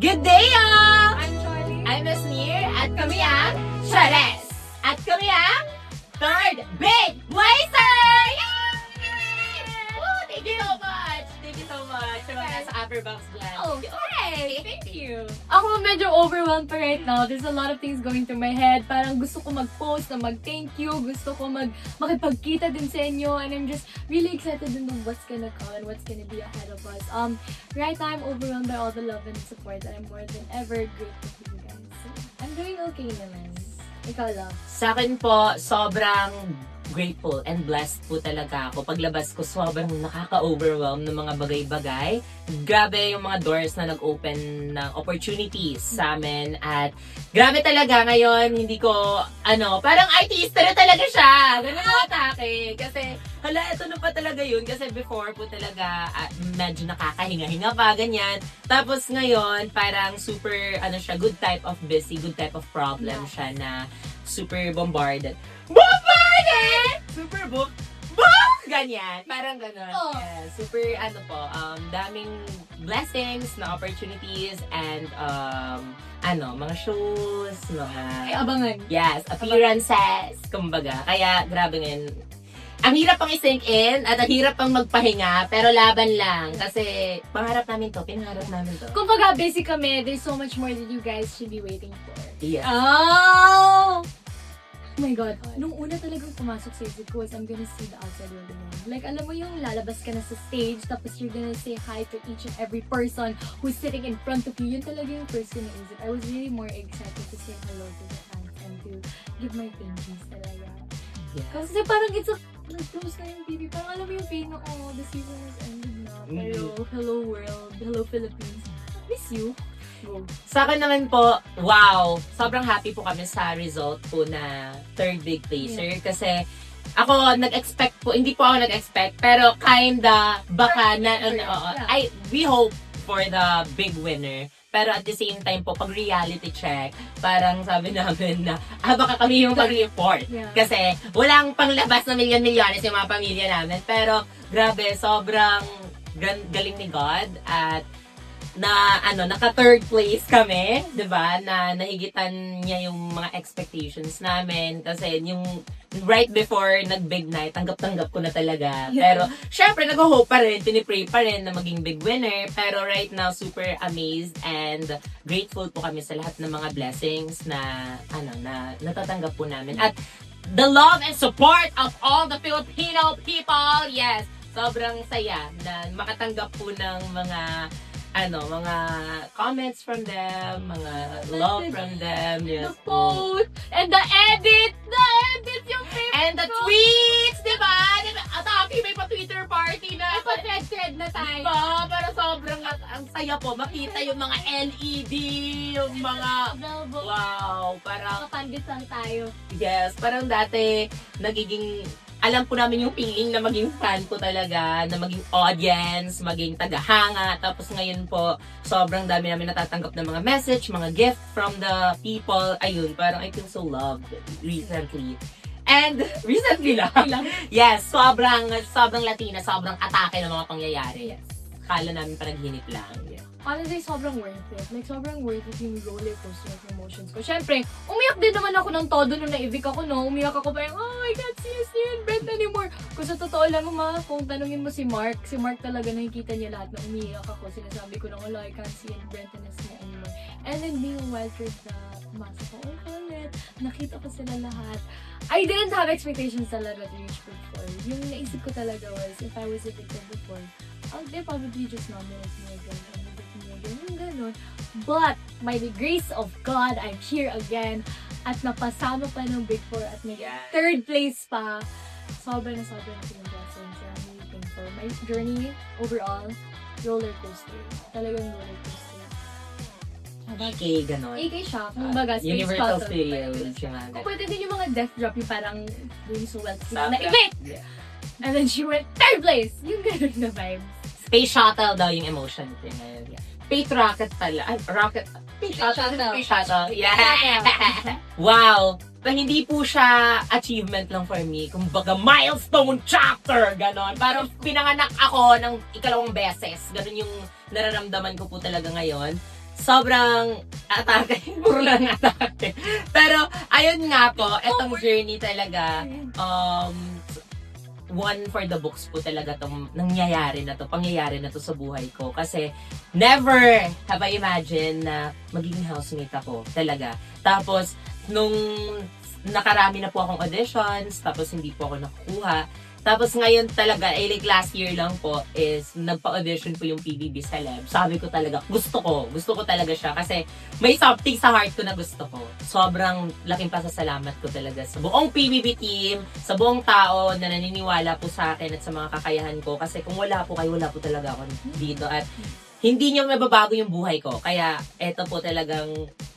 Good day, y'all! I'm Charlie. I'm Miss Mir, at kami ang Chares! At kami ang Third Big Blazer! Yay! Woo! Thank you so much! Thank you so much sa mga nasa Upper Box Vlog. Oh, hey! Thank you! Ako medyo overwhelmed pa right now. There's a lot of things going through my head. Parang gusto ko mag-post na mag-thank you. Gusto ko makipagkita din sa inyo. And I'm just really excited to know what's gonna come and what's gonna be ahead of us. Right now, I'm overwhelmed by all the love and support and I'm more than ever grateful to you guys. So, I'm doing okay naman. Ikaw lang. Sa akin po, sobrang grateful and blessed po talaga ako. Paglabas ko, sobrang nakaka-overwhelm ng mga bagay-bagay. Grabe yung mga doors na nag-open ng opportunities sa amin. At grabe talaga ngayon, hindi ko, parang artista na talaga siya. Ganun ang atake. Kasi, hala, ito na pa talaga yun. Kasi before po talaga, medyo nakakahinga-hinga pa, ganyan. Tapos ngayon, parang super, siya, good type of busy, good type of problem siya na super bombarded. Bombarded! Super book. Boom! Ganyan. Parang gano'n. Oh. Yeah, super, daming blessings na opportunities and, mga shows, Ay, abangan. yes, appearances, kumbaga. Kaya, grabe ngayon. Ang hirap pang i-sink in at ang hirap pang magpahinga, pero laban lang. Kasi, pangarap namin to, pinangarap namin to. Kumbaga, busy kami. There's so much more that you guys should be waiting for. Yes. Oh! Oh my God. Nung una talagang pumasok sa isip ko was I'm gonna see the outside world again. Like, alam mo yung lalabas ka na sa stage, tapos you're gonna say hi to each and every person who's sitting in front of you. Yun talaga yung first ko naisip. I was really more excited to say hello to the fans and to give my thank yous talaga. Yes. Kasi parang it's a close na yung TV. Parang alam mo yung pain na, the season has ended na. Pero, hello world, hello Philippines. Miss you. Go. Sa akin naman po, wow! Sobrang happy po kami sa result po na Third Big Blazer. Yeah. Kasi ako nag-expect po, hindi po ako nag-expect, pero kinda, baka na, we hope for the big winner. Pero at the same time po, pag reality check, parang sabi namin na, baka kami yung mag-report. Yeah. Kasi walang panglabas na milyon-milyones yung mga pamilya namin. Pero grabe, sobrang galing ni God at naka third place kami, 'di ba? Na nahigitan niya yung mga expectations namin kasi yung right before nag-big night, tanggap-tanggap ko na talaga. Yeah. Pero syempre nag-hope pa rin, pinipray pa rin na maging big winner. Pero right now super amazed and grateful po kami sa lahat ng mga blessings na na natatanggap po namin. At the love and support of all the Filipino people. Yes, sobrang saya na makatanggap po ng mga comments from them, mga love from them, yes. The post, and the edit yung favorite. And the tweets, diba? Atake, may pa-Twitter party na. May pa-thread na tayo. Diba? Pero sobrang ang saya po, makita yung mga LED, yung mga, wow, parang, Kapandesal tayo. yes, parang dati, alam po namin yung feeling na maging fan po talaga, na maging audience, maging tagahanga. Tapos ngayon po, sobrang dami namin natatanggap ng mga message, mga gift from the people. Ayun, parang I feel so loved recently. And recently lang. Yes, sobrang Latina, sobrang atake ng mga pangyayari. Yes. Kala namin panaginip lang. Yeah. Honestly, sobrang worth it. Like, sobrang worth it yung roller coaster of emotions ko. Siyempre, umiyak din naman ako ng todo nung na-evict ako, no? Umiyak ako parang, oh, I can't see you and Brent anymore. Kung sa totoo lang, kung tanungin mo si Mark talaga nakikita niya lahat na umiyak ako. Sinasabi ko na, wala, I can't see and Brent anymore. And then, being a wildcard na umasa ko, oh, Colette, nakita ko sila lahat. I didn't have expectations talaga to reach before. Yung naisip ko talaga was, if I was evicted before, they'll probably just nominate me again. Yung ganun. But, by the grace of God, I'm here again. At napasama pa ng Big Four at may third place pa. Sobrang yung blessings. I'm really thankful. My journey, overall, roller coaster. Talagang roller coaster. AK, gano'n. AK siya. Kung baga, space Universal puzzle. Studios. Yung mga Kung pwede din yung mga death drop, yung parang doing so well. Sabi. Na-event! Yeah. And then she went third place! Yung ganun na vibes. Space shuttle daw yung emotion ko ngayon. Yeah. Space rocket pala. Rocket. Space shuttle. Space shuttle. Yeah. Wow. Pero hindi po siya achievement lang for me. Kumbaga, milestone chapter. Ganon. Parang pinanganak ako ng ikalawang beses. Ganon yung nararamdaman ko po talaga ngayon. sobrang atake. Puro lang atake. Pero, ayun nga po, etong journey talaga, one for the books po talaga tong pangyayari na to sa buhay ko. Kasi, never have I imagined na magiging housemate ako. Talaga. Tapos, nung nakarami na po akong auditions, tapos hindi po ako nakukuha. Tapos ngayon talaga, like last year lang po, is nagpa-audition po yung PBB Celeb. Sabi ko talaga, gusto ko talaga siya kasi may something sa heart ko na gusto ko. Sobrang laking pasasalamat ko talaga sa buong PBB team, sa buong tao na naniniwala po sa akin at sa mga kakayahan ko. Kasi kung wala po kayo, wala po talaga ako dito. At hindi niyo mababago yung buhay ko. Kaya eto po talagang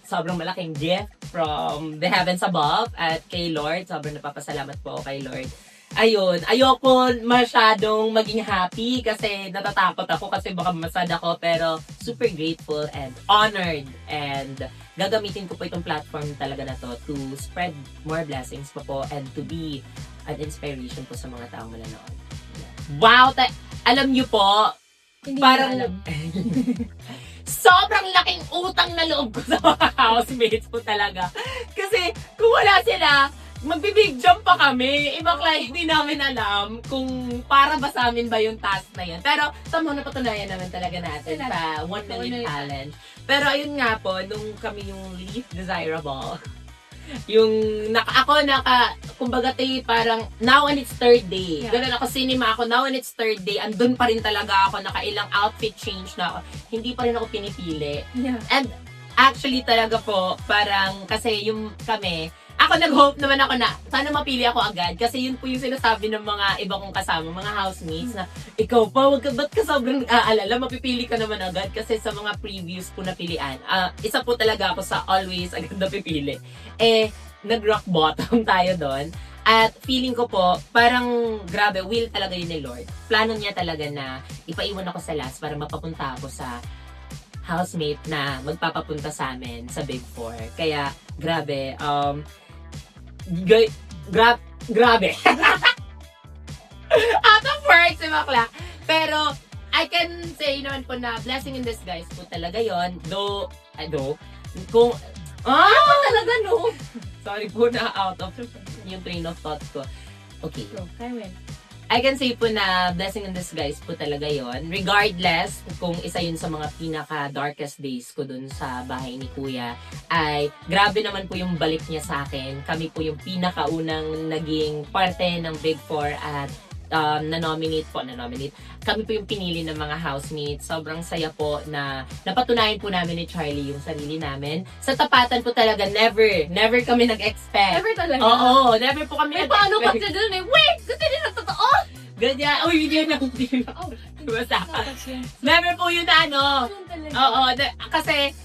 sobrang malaking gift from the heavens above at kay Lord. Sobrang napapasalamat po ako kay Lord. Ayun, ayoko masyadong maging happy kasi natatakot ako kasi baka masad ako, pero super grateful and honored, and gagamitin ko po itong platform talaga na to to spread more blessings po and to be an inspiration po sa mga taong manonood. Wow! Alam niyo po, Hindi parang alam. sobrang laking utang na loob ko sa mga housemates po talaga. Kasi kung wala sila, magbibig jump pa kami. Ibang client, hindi namin alam kung para ba sa amin ba yung task na yun. Pero somehow napatunayan naman talaga natin sa 1 Million Challenge. Pero ayun nga po, nung kami yung least desirable, kumbaga parang now on its third day. Yeah. Ganun ako, cinema ako, now on its third day, andun pa rin talaga ako, nakailang outfit change na ako. Hindi pa rin ako pinipili. Yeah. And actually talaga po, parang kasi yung kami, ako nag-hope naman ako na sana mapili ako agad kasi yun po yung sinasabi ng mga iba kong kasama, mga housemates na ikaw pa, ba't ka sobrang aalala, mapipili ka naman agad kasi sa mga previews po na pilian. Isa po talaga ako sa always agad na pipili. Nag-rock bottom tayo doon. At feeling ko po, parang grabe, will talaga yun ni Lord. Plano niya talaga na ipaiwan ako sa last para mapapunta ako sa housemate na magpapapunta sa amin sa Big Four. Kaya, grabe. Grabe. Out of words, si Bakla. Pero, I can say naman po na blessing in disguise po talaga yon. Kung, talaga no. Sorry po na out of yung train of thoughts ko. Okay. So, Carmen. I can say po na blessing in disguise po talaga yon. Regardless kung isa yun sa mga pinaka-darkest days ko dun sa bahay ni Kuya, ay grabe naman po yung balik niya sa akin. Kami po yung pinakaunang naging parte ng Big Four at na-nominate. Kami po yung pinili ng mga housemates. Sobrang saya po na napatunayan po namin ni Charlie yung sarili namin. Sa tapatan po talaga, never kami nag-expect. Never talaga. Oo, never po kami May nag-expect. paano ka dyan eh? Wait! Gusto din na totoo! Ganyan. Uy, hindi na Oh, Basta. kasi. Never po yun na ano. Ganun talaga. Oo, kasi,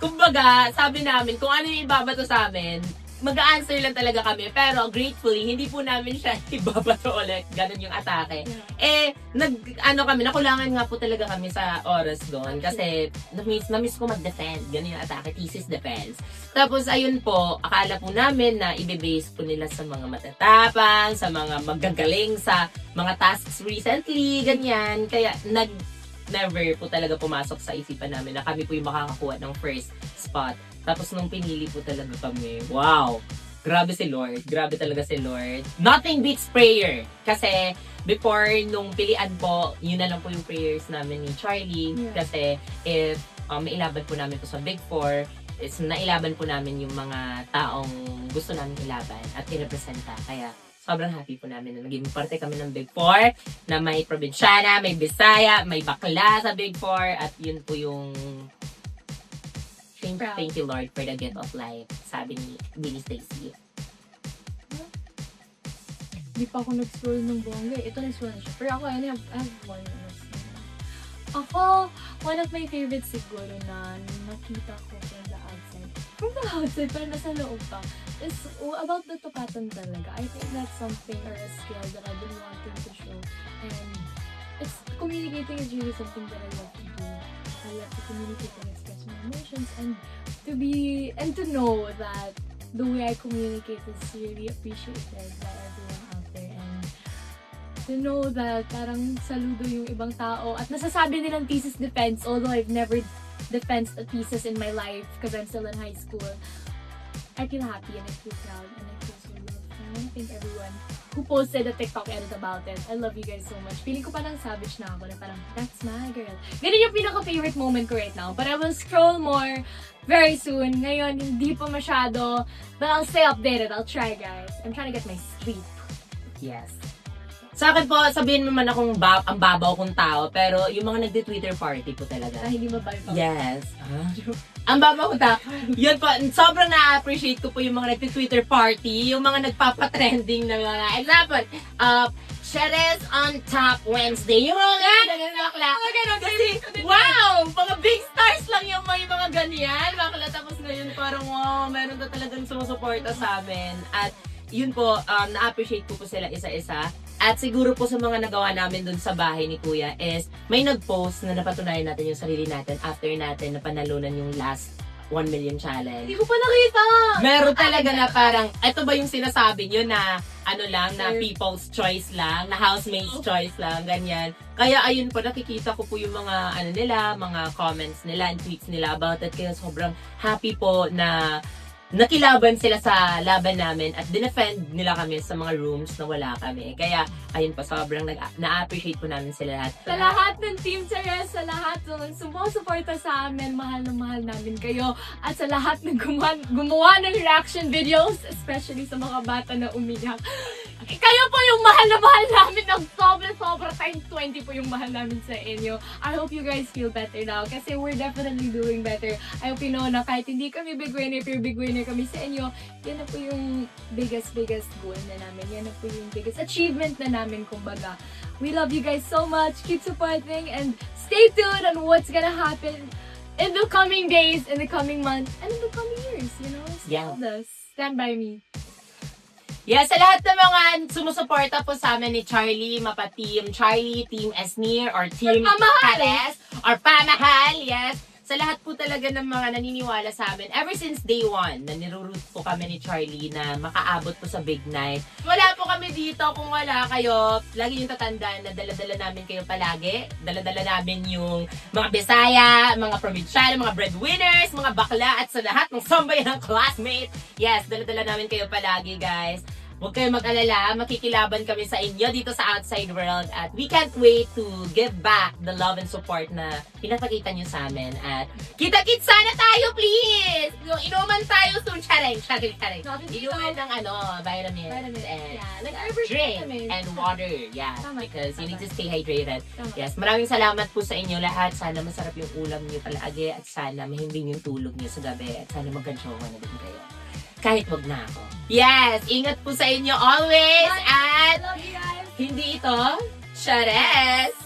kumbaga, sabi namin, kung ano yung ibabato sa amin, mag-a-answer lang talaga kami. Pero, gratefully, hindi po namin siya ibabato ulit. Ganun yung atake. Nakulangan nga po talaga kami sa oras doon. Kasi, na-miss ko mag-defend. Ganun yung atake, thesis defense. Tapos, ayun po, akala po namin na i-base po nila sa mga matatapang, sa mga magagaling, sa mga tasks recently, ganyan. Kaya, never po talaga pumasok sa isipan namin na kami po yung makakakuha ng first spot. Tapos nung pinili po talaga kami, wow! Grabe si Lord. Grabe talaga si Lord. Nothing beats prayer. Kasi before nung pilian po, yun na lang po yung prayers namin ni Charlie. Yeah. Kasi if mailaban po namin po sa Big Four, is nailaban po namin yung mga taong gusto namin ilaban at i-representa. Kaya sobrang happy po namin na naging parte kami ng Big Four, na may probinsyana, may Bisaya, may bakla sa Big Four, at yun po yung thank you Lord for the gift of life, sabi ni Billy Stacy. Hindi pa ako nag-scroll ng bongga. Ito nag-scroll na siya. Pero ako, I have one. Ako, one of my favorites siguro na nakita ko from the outside, pero nasa loob pa, is about the tupatan talaga. I think that's something or a skill that I've been wanting to show. And it's communicating is really something that I love to do. I love to communicate and express my emotions, and to know that the way I communicate is really appreciated by everyone out there, and to know that parang saludo yung ibang tao at nasasabi nilang thesis defense, although I've never defense thesis in my life because I'm still in high school, I feel happy and I feel proud and I feel so loved. And I want to thank everyone who posted a TikTok edit about it. I love you guys so much. Feeling ko parang savage na ako na parang, that's my girl. Ganun yung pinaka-favorite moment ko right now. But I will scroll more very soon. Ngayon, hindi pa masyado. But I'll stay updated. I'll try, guys. I'm trying to get my sleep. Yes. Sa akin po, sabihin mo man akong ang babaw kong tao, pero yung mga nagdi-Twitter party po talaga. Ah, hindi mabay pa. Yes. Ang babaw ko tao. Yun po, sobrang na-appreciate ko po yung mga nagdi-Twitter party, yung mga nagpapatrending na mga, example, Cheres on top Wednesday. Yung mga ganun. Kasi, wow! Mga big stars lang yung may mga ganyan. Bakla tapos ngayon parang, wow, meron na talagang sumusuporta sa amin. At yun po, na-appreciate ko po sila isa-isa. At siguro po sa mga nagawa namin dun sa bahay ni Kuya is may nag-post na napatunayan natin yung sarili natin after natin na panalunan yung last 1 million challenge. Hindi ko pa nakita! Meron talaga na parang, eto ba yung sinasabi nyo na ano lang, na people's choice lang, na housemates choice lang, ganyan. Kaya ayun po, nakikita ko po yung mga ano nila, mga comments nila and tweets nila about it. Kaya sobrang happy po na nakilaban sila sa laban namin at dinefend nila kami sa mga rooms na wala kami. Kaya, ayun po, sobrang na-appreciate po namin sila lahat. Sa lahat ng Team Cheres, sa lahat ng sumusuporta sa amin, mahal na mahal namin kayo. At sa lahat ng gumawa ng reaction videos, especially sa mga bata na umiyak. Kayo po yung mahal na mahal namin ng sobra-sobra times 20 po yung mahal namin sa inyo. I hope you guys feel better now kasi we're definitely doing better. I hope you know na kahit hindi kami big winner, pero big winner kami sa inyo, yan na po yung biggest goal na namin. Yan na po yung biggest achievement na namin, kumbaga. We love you guys so much. Keep supporting and stay tuned on what's gonna happen in the coming days, in the coming months, and in the coming years, you know? Stay with us. Stand by me. Yes, sa lahat ng mga sumusuporta po sa amin ni Charlie, Team Charlie, Team Esnir, or Team Pares, or Pamahal, yes. Sa lahat po talaga ng mga naniniwala sa amin, ever since day 1, na niroroot po kami ni Charlie na makaabot po sa big night. Wala po kami dito kung wala kayo. Lagi yung tatandaan na dala-dala namin kayo palagi. Dala-dala namin yung mga Bisaya, mga probinsyano, mga breadwinners, mga bakla, at sa lahat ng sambayan ng classmate. Yes, dala-dala namin kayo palagi, guys. Huwag kayong mag-alala, makikilaban kami sa inyo dito sa outside world at we can't wait to give back the love and support na pinapakita nyo sa amin. At kita-kits sana tayo, please! Inuman tayo soon. Charing. Inuman ng vitamins and drink and water. Yeah, because you need to stay hydrated. Yes, maraming salamat po sa inyo lahat. Sana masarap yung ulam nyo palagi at sana mahimbing yung tulog nyo sa gabi at sana magkajowa na din kayo. Kahit wag na ako. Yes! Ingat po sa inyo always! At love you guys! hindi ito, Cheres!